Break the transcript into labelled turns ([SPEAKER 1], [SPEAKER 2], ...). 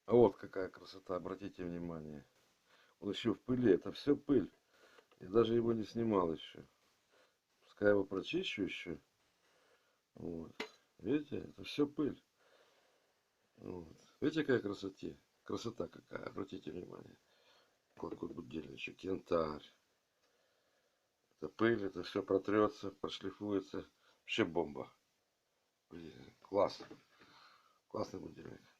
[SPEAKER 1] А вот какая красота, обратите внимание. Он еще в пыли, это все пыль. Я даже его не снимал еще. Пускай его прочищу еще. Вот. Видите, это все пыль. Вот. Видите, какая красота? Красота какая, обратите внимание. Какой будильничек, янтарь. Это пыль, это все протрется, прошлифуется. Вообще бомба. Блин, класс. Классный будильник.